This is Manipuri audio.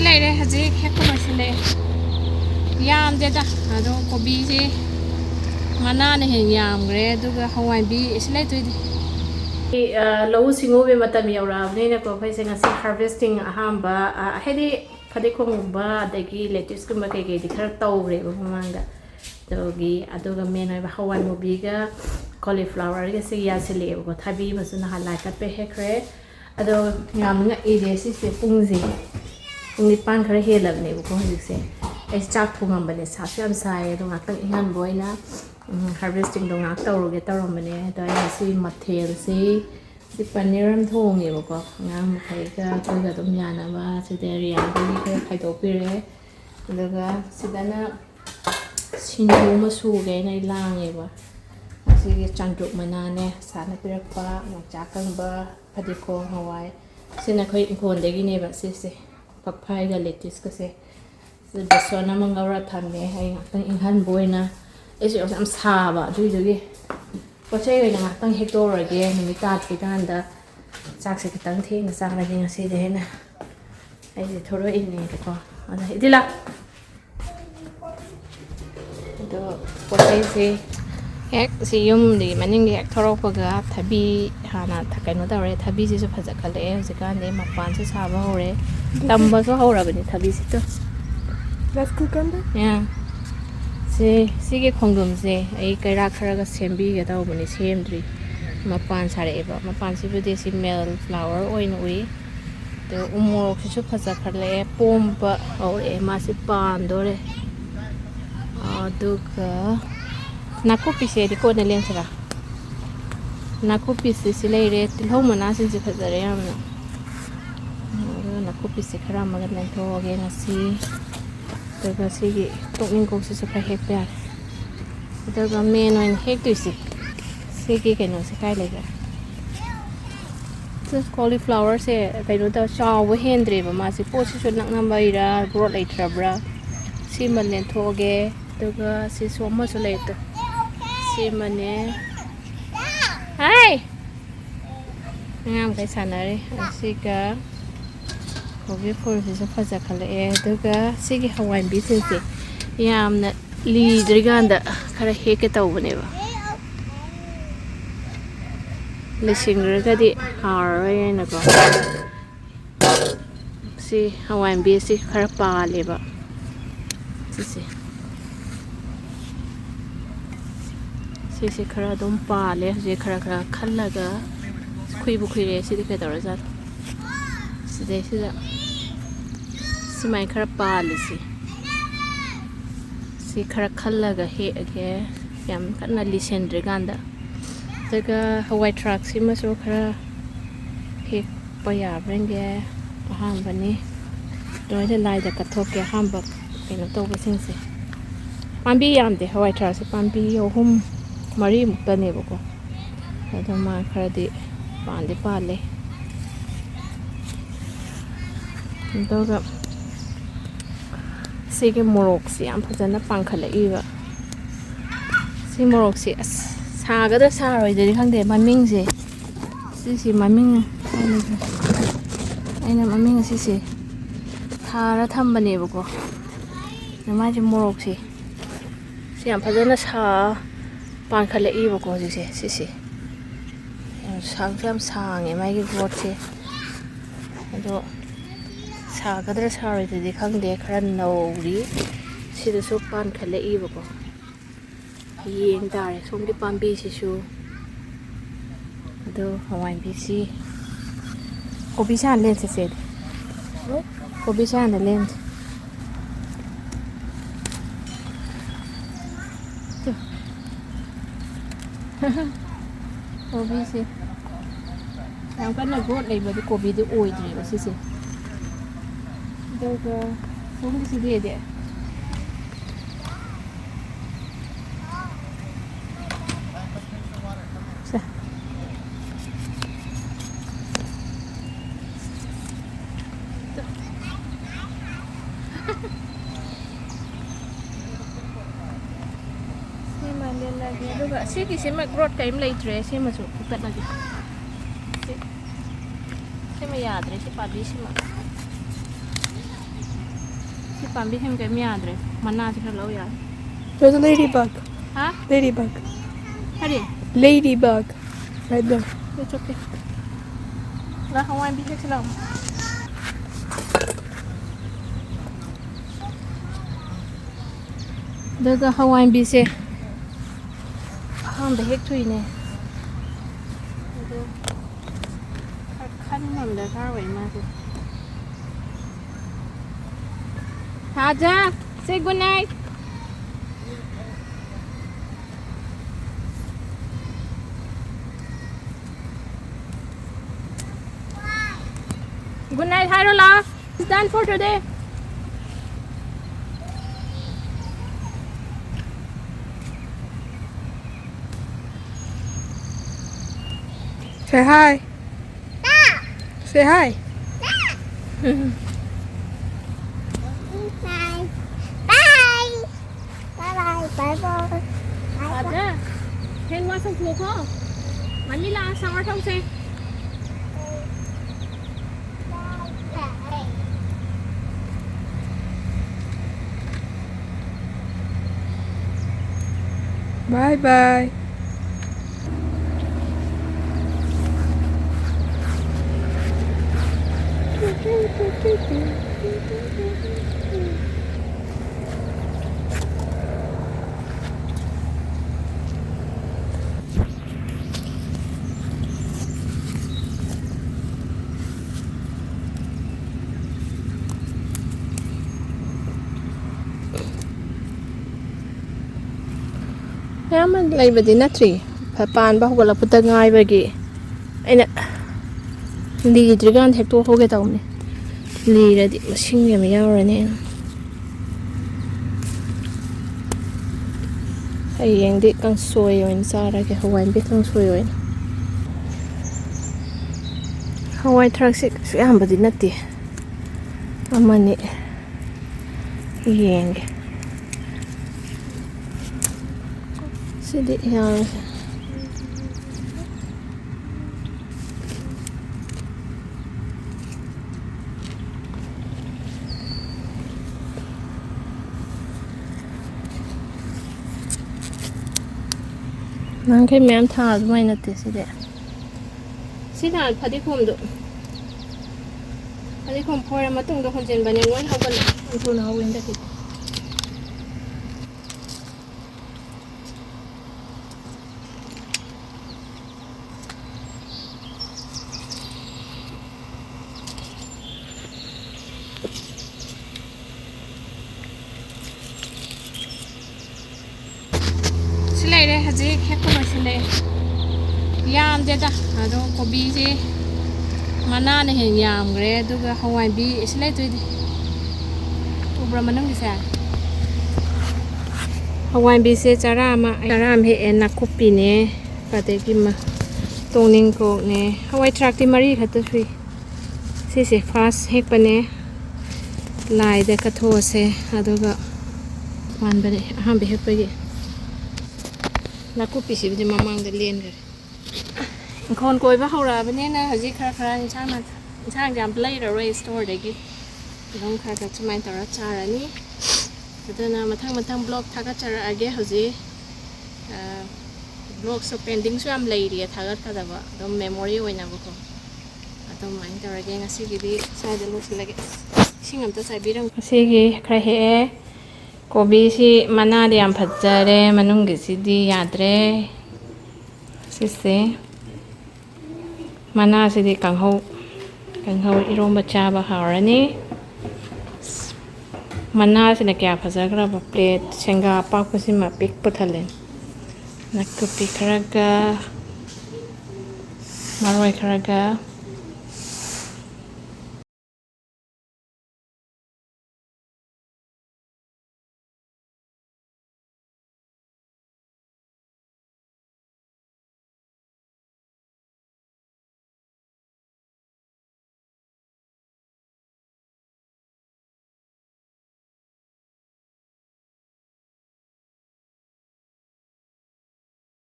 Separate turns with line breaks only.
ꯂꯩꯔꯦ ꯍꯧꯖꯤꯛ ꯍꯦꯛꯄ ꯂꯣꯏꯁꯤꯜꯂꯛꯑꯦ ꯌꯥꯝꯗꯦꯗ ꯑꯗꯣ ꯀꯣꯕꯤꯁꯦ ꯃꯅꯥꯅ ꯍꯦꯟꯅ ꯌꯥꯝꯈ꯭ꯔꯦ ꯑꯗꯨꯒ ꯍꯋꯥꯏꯕꯤ ꯁꯤ ꯂꯩꯇꯣꯏꯗꯤ ꯂꯧꯎ ꯁꯤꯡꯎꯕꯒꯤ ꯃꯇꯝ ꯌꯧꯔꯛꯑꯕꯅꯤꯅꯀꯣ ꯑꯩꯈꯣꯏꯁꯦ ꯉꯁꯤ ꯍꯥꯔꯚꯦꯁꯇꯤꯡ ꯑꯍꯥꯟꯕ ꯍꯥꯏꯗꯤ ꯐꯗꯤꯒꯣꯝꯒꯨꯝꯕ ꯑꯗꯒꯤ ꯂꯦꯇꯤꯁꯀꯨꯝꯕ ꯀꯩꯀꯩꯗꯤ ꯈꯔ ꯇꯧꯔꯦꯕ ꯃꯃꯥꯡꯗ ꯑꯗꯨꯒ ꯃꯦꯟ ꯑꯣꯏꯕ ꯍꯋꯥꯏ ꯃꯨꯕꯤꯒ ꯀꯣꯂꯤꯐ꯭ꯂꯥꯋꯔꯒꯁꯦ ꯌꯥꯁꯤꯜꯂꯛꯑꯦꯕꯀꯣ ꯊꯕꯤ ꯑꯃꯁꯨ ꯅꯍꯥꯟ ꯂꯥꯏ ꯀꯠꯄ ꯍꯦꯛꯈ꯭ꯔꯦ ꯑꯗꯣ ꯌꯥꯝ ꯉꯛꯏꯁꯦ ꯁꯤꯁꯦ ꯄꯨꯡꯁꯦ ꯄꯨꯡ 9 ꯈꯔ ꯍꯦꯜꯂꯕꯅꯦꯕꯀꯣ ꯍꯧꯖꯤꯛꯁꯦ ꯑꯩꯁꯦ ꯆꯥꯛ ꯊꯣꯡꯉꯝꯕꯅꯦ ꯁꯥꯁꯨ ꯌꯥꯝ ꯁꯥꯏꯌꯦ ꯑꯗꯣ ꯉꯥꯛꯇꯪ ꯏꯪꯍꯟꯕ ꯑꯣꯏꯅ ꯍꯥꯔꯚꯦꯁꯇꯤꯡꯗꯣ ꯉꯥꯛ ꯇꯧꯔꯨꯒꯦ ꯇꯧꯔꯝꯕꯅꯦ ꯑꯗꯣ ꯑꯩꯅ ꯁꯤ ꯃꯊꯦꯜꯁꯤ ꯁꯤ ꯄꯅꯤꯔ ꯑꯃ ꯊꯣꯡꯉꯦꯕꯀꯣ ꯑꯉꯥꯡ ꯃꯈꯩꯒ ꯑꯩꯈꯣꯏꯒ ꯑꯗꯨꯝ ꯌꯥꯅꯕ ꯁꯤꯗ ꯔꯤꯌꯥꯟꯗꯒꯤ ꯈꯔ ꯈꯥꯏꯗꯣꯛꯄꯤꯔꯦ ꯑꯗꯨꯒ ꯁꯤꯗꯅ ꯁꯤꯡꯖꯨ ꯑꯃ ꯁꯨꯒꯦꯅ ꯑꯩ ꯂꯥꯡꯉꯦꯕ ꯑꯁꯤꯒꯤ ꯆꯥꯡꯗ꯭ꯔꯨꯞ ꯃꯅꯥꯅꯦ ꯁꯥꯅ ꯄꯤꯔꯛꯄ ꯌꯣꯡꯆꯥꯛ ꯑꯀꯪꯕ ꯐꯗꯤꯒꯣꯝ ꯍꯋꯥꯏ ꯁꯤꯅ ꯑꯩꯈꯣꯏ ꯏꯪꯈꯣꯜꯗꯒꯤꯅꯦꯕ ꯁꯤꯁꯦ ꯐꯛꯐꯥꯏꯒ ꯂꯦꯇꯤꯁꯀꯁꯦ ꯕꯦꯁꯣꯟ ꯑꯃ ꯉꯧꯔ ꯊꯝꯃꯦ ꯑꯩ ꯉꯥꯛꯇꯪ ꯏꯪꯍꯟꯕ ꯑꯣꯏꯅ ꯑꯩꯁꯨ ꯌꯥꯝ ꯁꯥꯕ ꯑꯗꯨꯏꯗꯨꯒꯤ ꯄꯣꯠ ꯆꯩ ꯑꯣꯏꯅ ꯉꯥꯛꯇꯪ ꯍꯦꯛꯇꯣꯛꯎꯔꯒꯦ ꯅꯨꯃꯤꯠ ꯇꯥꯗ꯭ꯔꯤꯀꯥꯟꯗ ꯆꯥꯛꯁꯦ ꯈꯤꯇꯪ ꯊꯦꯡꯅ ꯆꯥꯔꯒꯦ ꯉꯁꯤꯗꯤ ꯍꯦꯟꯅ ꯑꯩꯁꯦ ꯊꯣꯔꯛꯏꯅꯦꯕꯀꯣ ꯑꯗ ꯏꯗꯤꯂꯥ ꯑꯗꯣ ꯄꯣꯠ ꯆꯩꯁꯦ ꯍꯦꯛ ꯁꯤ ꯌꯨꯝꯗꯒꯤ ꯃꯅꯤꯡꯒꯤ ꯍꯦꯛ ꯊꯣꯔꯛꯄꯒ ꯊꯕꯤ ꯍꯥꯟꯅ ꯀꯩꯅꯣ ꯇꯧꯔꯦ ꯊꯕꯤꯁꯤꯁꯨ ꯐꯖꯈꯠꯂꯛꯑꯦ ꯍꯧꯖꯤꯛꯀꯥꯟꯗꯤ ꯃꯄꯥꯟꯁꯨ ꯁꯥꯕ ꯍꯧꯔꯦ ꯇꯝꯕꯁꯨ ꯍꯧꯔꯕꯅꯤ ꯊꯕꯤꯁꯤꯗꯣ ꯁꯤꯒꯤ ꯈꯣꯡꯗꯣꯝꯁꯦ ꯑꯩ ꯀꯩꯔꯥꯛ ꯈꯔꯒ ꯁꯦꯝꯕꯤꯒꯦ ꯇꯧꯕꯅꯤ ꯁꯦꯝꯗ꯭ꯔꯤ ꯃꯄꯥꯟ ꯁꯥꯔꯛꯑꯦꯕ ꯃꯄꯥꯟꯁꯤꯕꯨꯗꯤ ꯁꯤ ꯃꯦꯜ ꯐ꯭ꯂꯥꯋꯔ ꯑꯣꯏꯅ ꯎꯏ ꯑꯗꯣ ꯎꯃꯣꯔꯣꯛꯁꯤꯁꯨ ꯐꯖꯈꯠꯂꯛꯑꯦ ꯄꯣꯝꯕ ꯍꯧꯔꯛꯑꯦ ꯃꯥꯁꯤ ꯄꯥꯟꯗꯣꯔꯦ ꯑꯗꯨꯒ ꯅꯥꯀꯨꯞꯄꯤꯁꯦꯗꯤ ꯀꯣꯟꯅ ꯂꯦꯟꯁꯤꯔꯥ ꯅꯥꯀꯨꯞꯄꯤꯁꯤ ꯁꯤ ꯂꯩꯔꯦ ꯇꯤꯜꯍꯧ ꯃꯅꯥꯁꯤꯡꯁꯦ ꯐꯖꯔꯦ ꯌꯥꯝꯅ ꯑꯗꯨꯒ ꯅꯥꯀꯨꯞꯄꯤꯁꯦ ꯈꯔ ꯑꯃꯒ ꯂꯦꯟꯊꯣꯛꯑꯒꯦ ꯉꯁꯤ ꯑꯗꯨꯒ ꯁꯤꯒꯤ ꯇꯣꯛꯅꯤꯡꯀꯣꯛꯁꯤꯁꯨ ꯈꯔ ꯍꯦꯛꯄ ꯌꯥꯔꯦ ꯑꯗꯨꯒ ꯃꯦꯟ ꯑꯣꯏꯅ ꯍꯦꯛꯇꯣꯏꯁꯤ ꯁꯤꯒꯤ ꯀꯩꯅꯣꯁꯦ ꯀꯥꯏ ꯂꯩꯒꯦ ꯀꯣꯂꯤꯐ꯭ꯂꯥꯋꯔꯁꯦ ꯀꯩꯅꯣ ꯇꯧ ꯆꯥꯎꯕ ꯍꯦꯟꯗ꯭ꯔꯦꯕ ꯃꯥꯁꯤ ꯄꯣꯠꯁꯤꯁꯨ ꯅꯛꯅꯕꯩꯔꯥ ꯒ꯭ꯔꯣꯠ ꯂꯩꯇ꯭ꯔꯕ꯭ꯔꯥ ꯁꯤꯃ ꯂꯦꯟꯊꯣꯛꯑꯒꯦ ꯑꯗꯨꯒ ꯁꯤꯁꯨ ꯑꯃꯁꯨ ꯂꯩꯇ ꯁꯤꯃꯅꯦ ꯍꯥꯏ ꯑꯉꯥꯡ ꯃꯈꯩ ꯁꯥꯟꯅꯔꯤ ꯑꯁꯤꯒ ꯀꯣꯕꯤ ꯐꯨꯜꯁꯤꯁꯨ ꯐꯖꯈꯠꯂꯛꯑꯦ ꯑꯗꯨꯒ ꯁꯤꯒꯤ ꯍꯋꯥꯏꯟꯕꯤꯁꯤꯡꯁꯦ ꯌꯥꯝꯅ ꯂꯤꯗ꯭ꯔꯤꯀꯥꯟꯗ ꯈꯔ ꯍꯦꯛꯀꯦ ꯇꯧꯕꯅꯦꯕ ꯂꯤꯁꯤꯡꯈ꯭ꯔꯒꯗꯤ ꯍꯥꯎꯔꯔꯣꯏꯅꯀꯣ ꯁꯤ ꯍꯋꯥꯏꯟꯕꯤꯁꯤ ꯈꯔ ꯄꯥꯜꯂꯦꯕ ꯁꯤꯁꯦ ꯈꯔ ꯑꯗꯨꯝ ꯄꯥꯜꯂꯦ ꯍꯧꯖꯤꯛ ꯈꯔ ꯈꯜꯂꯒ ꯈꯨꯏꯕꯨ ꯈꯨꯏꯔꯦ ꯁꯤꯗꯤ ꯀꯩꯗꯧꯔꯖꯥꯠꯅꯣ ꯁꯤꯗꯩꯁꯤꯗ ꯁꯨꯃꯥꯏꯅ ꯈꯔ ꯄꯥꯜꯂꯤꯁꯤ ꯁꯤ ꯈꯔ ꯈꯜꯂꯒ ꯍꯦꯛꯑꯒꯦ ꯌꯥꯝ ꯀꯟꯅ ꯂꯤꯁꯤꯟꯗ꯭ꯔꯤꯀꯥꯟꯗ ꯑꯗꯨꯒ ꯍꯋꯥꯏ ꯊꯔꯥꯛꯁꯤꯃꯁꯨ ꯈꯔ ꯍꯦꯛꯄ ꯌꯥꯕ꯭ꯔꯥꯒꯦ ꯑꯍꯥꯟꯕꯅꯤ ꯑꯗꯨꯃꯥꯏꯅ ꯂꯥꯏꯗ ꯀꯠꯊꯣꯛꯀꯦ ꯑꯍꯥꯟꯕ ꯀꯩꯅꯣ ꯇꯧꯕꯁꯤꯡꯁꯦ ꯄꯥꯝꯕꯤ ꯌꯥꯝꯗꯦ ꯍꯋꯥꯏ ꯊꯔꯥꯛꯁꯦ ꯄꯥꯝꯕꯤ 3-4 ꯃꯨꯛꯇꯅꯦꯕꯀꯣ ꯑꯗꯣ ꯃꯥ ꯈꯔꯗꯤ ꯄꯥꯜꯂꯦ ꯑꯗꯨꯒ ꯁꯤꯒꯤ ꯃꯣꯔꯣꯛꯁꯦ ꯌꯥꯝ ꯐꯖꯅ ꯄꯥꯟꯈꯠꯂꯛꯏꯕ ꯁꯤ ꯃꯣꯔꯣꯛꯁꯦ ꯑꯁ ꯁꯥꯒꯗ꯭ꯔꯥ ꯁꯥꯔꯣꯏꯗ꯭ꯔꯗꯤ ꯈꯪꯗꯦ ꯃꯃꯤꯡꯁꯦ ꯁꯤꯁꯤ ꯃꯃꯤꯡ ꯑꯩꯅ ꯃꯃꯤꯡ ꯑꯁꯤꯁꯦ ꯊꯥꯔ ꯊꯝꯕꯅꯦꯕꯀꯣ ꯃꯥꯒꯤ ꯃꯣꯔꯣꯛꯁꯦ ꯁꯤ ꯌꯥꯝ ꯐꯖꯅ ꯄꯥꯟꯈꯠꯂꯛꯏꯕꯀꯣ ꯍꯧꯖꯤꯛꯁꯦ ꯁꯤꯁꯦ ꯁꯥꯡꯁꯨ ꯌꯥꯝ ꯁꯥꯡꯉꯦ ꯃꯥꯒꯤ ꯒ꯭ꯔꯣꯠꯁꯦ ꯑꯗꯣ ꯁꯥꯒꯗ꯭ꯔꯥ ꯁꯥꯔꯣꯏꯗ꯭ꯔꯗꯤ ꯈꯪꯗꯦ ꯈꯔ ꯅꯧꯔꯤ ꯁꯤꯗꯁꯨ ꯄꯥꯟꯈꯠꯂꯛꯏꯕꯀꯣ ꯌꯦꯡ ꯇꯥꯔꯦ ꯁꯣꯝꯒꯤ ꯄꯥꯝꯕꯤꯁꯤꯁꯨ ꯑꯗꯣ ꯍꯋꯥꯏꯟꯕꯤꯁꯤ ꯀꯣꯕꯤꯁꯦ ꯍꯥꯟꯅ ꯂꯦꯟꯁꯤꯁꯦ ꯀꯣꯕꯤꯁꯦ ꯍꯥꯟꯅ ꯂꯦꯟꯁꯤ ꯀꯣꯕꯤꯁꯦ ꯌꯥꯝ ꯀꯟꯅ ꯒ꯭ꯔꯣꯠ ꯂꯩꯕꯗꯤ ꯀꯣꯕꯤꯗꯤ ꯑꯣꯏꯗ꯭ꯔꯦꯕ ꯁꯤꯁꯦ ꯑꯗꯨꯒ ꯁꯣꯝꯒꯤꯁꯤꯗꯤ ꯑꯗꯨꯒ ꯁꯤꯒꯤꯁꯤꯃ ꯒ꯭ꯔꯣꯠ ꯀꯔꯤꯝ ꯂꯩꯇ꯭ꯔꯦ ꯁꯤꯃꯁꯨ ꯐꯨꯛꯇꯠꯂꯒꯦ ꯁꯤꯃ ꯌꯥꯗ꯭ꯔꯦ ꯁꯤ ꯄꯥꯝꯕꯤꯁꯤꯃ पांबी हम के मियाद्रे मना से लो यार
There's a ladybug.
हाँ
Ladybug.
अरे
Ladybug. Right there.
it's okay ला हवाई भी है चलाओ दगा हवाई भी से हम बेहक थुई ने खान मन दा कार वई मा से Haja, say good night. Good night, Hyrola. It's done for today.
Say hi. Say hi.
Haja, can watch some food ho? Manila, summer thong say.
Bye bye.
Kaya man lay ba din na tree? Paan ba ko wala puta ngay bagi? Ay na. Hindi drigan hekto ho ge taw ni. Li ra di masing ya mi yaw ra ni. Ay yang di kang soy yo in sara ke hawain bi kang soy yo in. Hawaii truck si am ba din na ti. Amani. Yang. Sidi yang. Nang kay men thad mai na te sidi. Sida phadi khom do. Phadi khom phora matung do khon jen bane ngoi haban antu na win da ti. Silai re haji khekko ma silai yam de da ado kobi ji mana ne hen yam gre duga hawai bi silai tu di ubra manang di sa hawai bi se charam he en na kopi ne pate ki ma tongning ko ne hawai truck ti mari khata sui se fast hek pane lai de ka tho se adoga wan bane ham be hek pagi nakupi si bidi mamang de len gare kon koi ba hawra bane na haji khara insang jam play the race store de gi dong kha ka chumai tara chara ni adana mathang blog thaga chara age haji blog so pending so am lay ri thaga ka da ba dom memory oina ba ko adom mai tara ge ngasi gi di sai de lo silage singam ta sai birang si gi khra he kobi si mana de am phajare manung gi si di yadre sise mana si di kanghau irom bacha ba harani mana si na kya phajagra ba plate senga pa ko si ma pik pathalen nak to pikraga marwai kharaga